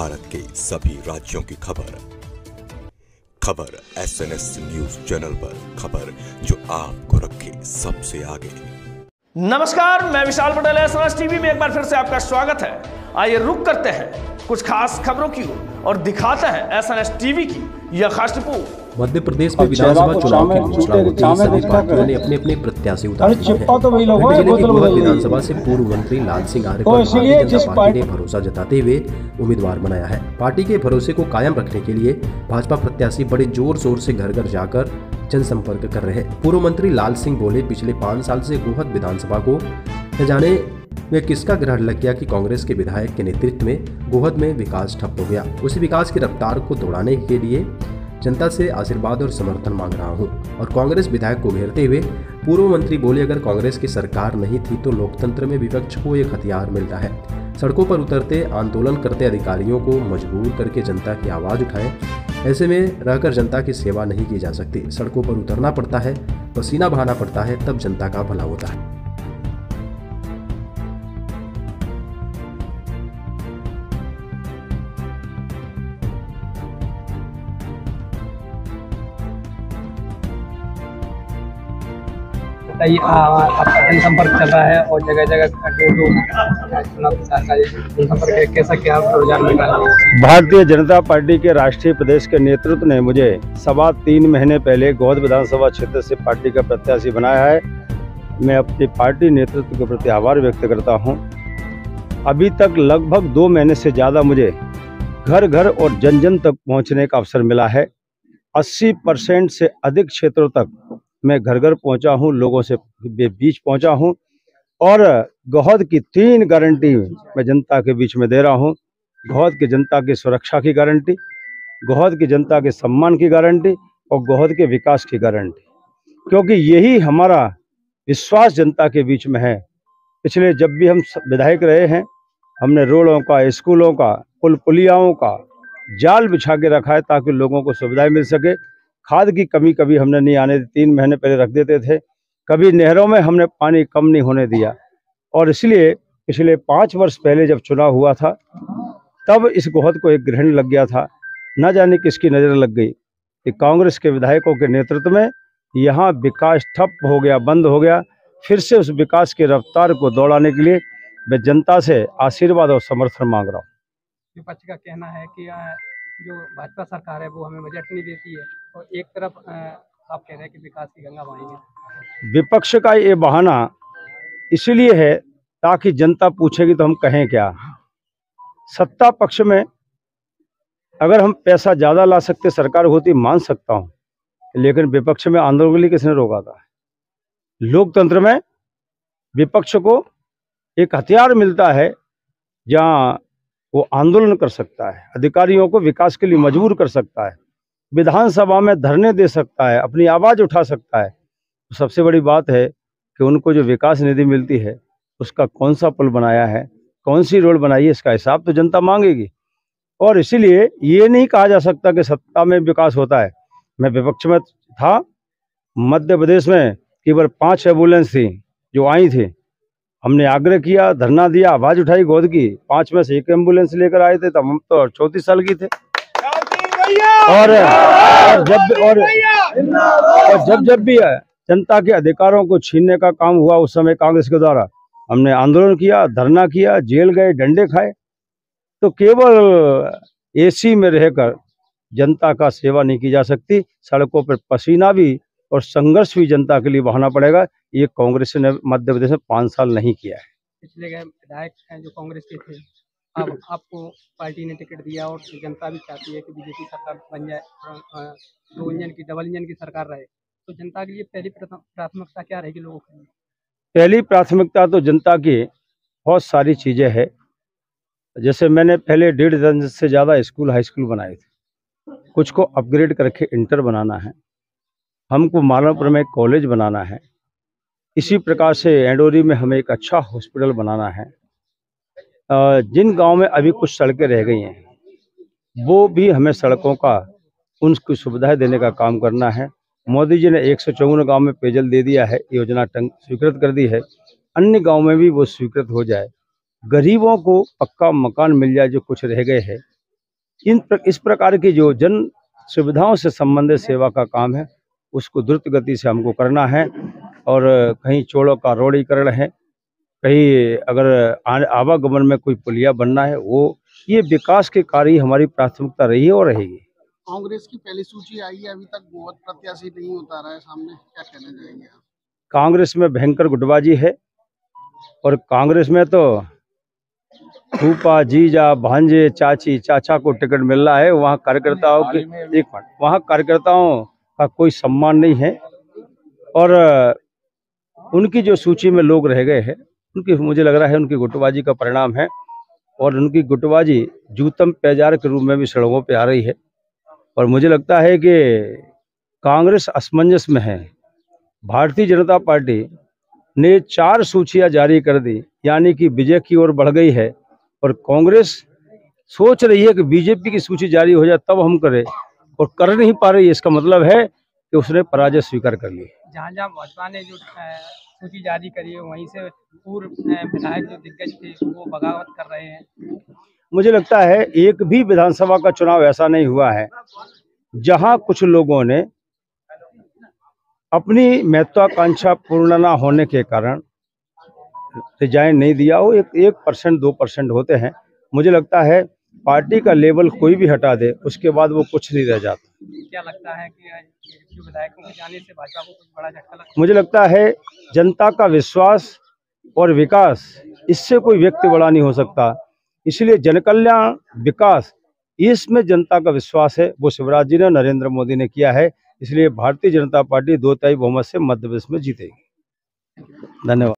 भारत के सभी राज्यों की खबर SNS न्यूज चैनल पर, खबर जो आपको रखे सबसे आगे। नमस्कार, मैं विशाल पटेल, SNS टीवी में एक बार फिर से आपका स्वागत है। आइए रुक करते हैं कुछ खास खबरों की ओर और दिखाते हैं SNS टीवी की यह खास रिपोर्ट। मध्य प्रदेश में विधानसभा चुनाव की घोषणा होते ही सभी पार्टियों ने अपने अपने प्रत्याशी उतारे हैं। जिले की गोहद विधानसभा से पूर्व मंत्री लाल सिंह आर्य को भारतीय जनता पार्टी ने भरोसा जताते हुए उम्मीदवार बनाया है। पार्टी के भरोसे को कायम रखने के लिए भाजपा प्रत्याशी बड़े जोर शोर से घर घर जाकर जनसंपर्क कर रहे हैं। पूर्व मंत्री लाल सिंह बोले, पिछले 5 साल से गोहद विधानसभा को न जाने वे किसका ग्रहण लग गया कि कांग्रेस के विधायक के नेतृत्व में गोहद में विकास ठप हो गया। उसी विकास की रफ्तार को दौड़ाने के लिए जनता से आशीर्वाद और समर्थन मांग रहा हूं। और कांग्रेस विधायक को घेरते हुए पूर्व मंत्री बोले, अगर कांग्रेस की सरकार नहीं थी तो लोकतंत्र में विपक्ष को एक हथियार मिलता है। सड़कों पर उतरते आंदोलन करते अधिकारियों को मजबूर करके जनता की आवाज उठाएं। ऐसे में रहकर जनता की सेवा नहीं की जा सकती। सड़कों पर उतरना पड़ता है, पसीना बहाना पड़ता है, तब जनता का भला होता है। आपका जनसंपर्क चल रहा है और जगह जगह चुनाव प्रचार का जनसंपर्क कैसा क्या रुझान मिल रहा है? भारतीय जनता पार्टी के राष्ट्रीय प्रदेश के नेतृत्व ने मुझे 3.25 महीने पहले गोहद विधानसभा क्षेत्र से पार्टी का प्रत्याशी बनाया है। मैं अपनी पार्टी नेतृत्व के प्रति आभार व्यक्त करता हूं। अभी तक लगभग 2 महीने से ज़्यादा मुझे घर घर और जन जन तक पहुंचने का अवसर मिला है। 80% से अधिक क्षेत्रों तक मैं घर घर पहुंचा हूं, लोगों से बीच पहुंचा हूं और गोहद की 3 गारंटी मैं जनता के बीच में दे रहा हूं। गोहद की जनता की सुरक्षा की गारंटी, गोहद की जनता के सम्मान की गारंटी और गोहद के विकास की गारंटी, क्योंकि यही हमारा विश्वास जनता के बीच में है। पिछले जब भी हम विधायक रहे हैं, हमने रोडों का, स्कूलों का, पुल पुलियाओं का जाल बिछा के रखा है ताकि लोगों को सुविधाएं मिल सके। खाद की कमी कभी हमने नहीं आने दी, 3 महीने पहले रख देते थे। कभी नहरों में हमने पानी कम नहीं होने दिया। और इसलिए पिछले 5 वर्ष पहले जब चुनाव हुआ था तब इस गोहद को एक ग्रहण लग गया था। न जाने किसकी नज़र लग गई कि कांग्रेस के विधायकों के नेतृत्व में यहाँ विकास ठप हो गया, बंद हो गया। फिर से उस विकास की रफ्तार को दौड़ाने के लिए मैं जनता से आशीर्वाद और समर्थन मांग रहा हूँ। विपक्ष का कहना है कि जो भाजपा सरकार है वो हमें बजट नहीं देती है और एक तरफ आप कह रहे हैं कि विकास की गंगा बहाएंगे। विपक्ष का ये बहाना इसलिए है ताकि जनता पूछेगी तो हम कहें क्या। सत्ता पक्ष में अगर हम पैसा ज़्यादा ला सकते सरकार होती मान सकता हूँ, लेकिन विपक्ष में आंदोलन के लिए किसने रोका था? लोकतंत्र में विपक्ष को एक हथियार मिलता है जहाँ वो आंदोलन कर सकता है, अधिकारियों को विकास के लिए मजबूर कर सकता है, विधानसभा में धरने दे सकता है, अपनी आवाज़ उठा सकता है। तो सबसे बड़ी बात है कि उनको जो विकास निधि मिलती है उसका कौन सा पुल बनाया है, कौन सी रोड बनाई है, इसका हिसाब तो जनता मांगेगी। और इसीलिए ये नहीं कहा जा सकता कि सत्ता में विकास होता है। मैं विपक्ष में था, मध्य प्रदेश में केवल 5 एम्बुलेंस थी जो आई थी। हमने आग्रह किया, धरना दिया, आवाज उठाई गोहद की। 5 में से 1 एम्बुलेंस लेकर आए थे, तब हम तो 34 साल की थे। और जब भी जनता के अधिकारों को छीनने का काम हुआ उस समय कांग्रेस के द्वारा, हमने आंदोलन किया, धरना किया, जेल गए, डंडे खाए। तो केवल एसी में रहकर जनता का सेवा नहीं की जा सकती। सड़कों पर पसीना भी और संघर्ष भी जनता के लिए बहाना पड़ेगा। ये कांग्रेस ने मध्य प्रदेश में 5 साल नहीं किया है। पिछले गए विधायक हैं जो कांग्रेस के थे, अब आपको पार्टी ने टिकट दिया और जनता भी चाहती है कि बीजेपी सरकार बन जाए, 2 इंजन की, डबल इंजन की सरकार रहे। तो जनता के लिए पहली प्राथमिकता क्या रहेगी लोगों की? पहली प्राथमिकता तो जनता की बहुत सारी चीज़ें हैं। जैसे मैंने पहले 1.5 दर्जन से ज़्यादा स्कूल, हाई स्कूल बनाए थे। कुछ को अपग्रेड करके इंटर बनाना है। हमको मालवपुर में कॉलेज बनाना है। इसी प्रकार से एंडोरी में हमें एक अच्छा हॉस्पिटल बनाना है। जिन गांव में अभी कुछ सड़कें रह गई हैं वो भी हमें सड़कों का उनकी सुविधाएं देने का काम करना है। मोदी जी ने 154 गांव में पेयजल दे दिया है, योजना स्वीकृत कर दी है। अन्य गांव में भी वो स्वीकृत हो जाए, गरीबों को पक्का मकान मिल जाए जो कुछ रह गए हैं, इस प्रकार की जो जन सुविधाओं से संबंधित सेवा का काम है उसको द्रुत गति से हमको करना है। और कहीं चौड़ों का रोडीकरण है, कहीं अगर आवागमन में कोई पुलिया बनना है, वो ये विकास के कार्य हमारी प्राथमिकता रही है और रहेगी। कांग्रेस की पहली सूची आई है, अभी तक गोवध प्रत्याशी नहीं उतारा है सामने, क्या कहना चाहेंगे आप? कांग्रेस में भयंकर गुटबाजी है और कांग्रेस में तो फूफा, जीजा, भांजे, चाची, चाचा को टिकट मिल रहा है। वहाँ कार्यकर्ताओं की वहाँ कार्यकर्ताओं का कोई सम्मान नहीं है और उनकी जो सूची में लोग रह गए हैं उनकी, मुझे लग रहा है उनकी गुटबाजी का परिणाम है। और उनकी गुटबाजी जूतम पैजार के रूप में भी सड़कों पे आ रही है। और मुझे लगता है कि कांग्रेस असमंजस में है। भारतीय जनता पार्टी ने 4 सूचियां जारी कर दी, यानी कि विजय की ओर बढ़ गई है। और कांग्रेस सोच रही है कि बीजेपी की सूची जारी हो जाए तब हम करें, और कर नहीं पा रही है। इसका मतलब है कि उसने पराजय स्वीकार कर ली। जहाँ जहाँ भाजपा ने जो सूची जारी करी है वहीं से पूर्व विधायक जो दिग्गज थे वो बगावत कर रहे हैं। मुझे लगता है एक भी विधानसभा का चुनाव ऐसा नहीं हुआ है जहां कुछ लोगों ने अपनी महत्वाकांक्षा पूर्ण न होने के कारण रिजाइन नहीं दिया हो। 1% 2% होते हैं। मुझे लगता है पार्टी का लेवल कोई भी हटा दे उसके बाद वो कुछ नहीं रह जाता। क्या लगता है कि विधायकों के जाने से भाजपा को कुछ बड़ा झटका लगता है? मुझे लगता है जनता का विश्वास और विकास, इससे कोई व्यक्ति बड़ा नहीं हो सकता। इसलिए जनकल्याण, विकास, इसमें जनता का विश्वास है। वो शिवराज जी ने, नरेंद्र मोदी ने किया है। इसलिए भारतीय जनता पार्टी 2 तिहाई बहुमत से मध्य प्रदेश में जीतेगी। धन्यवाद।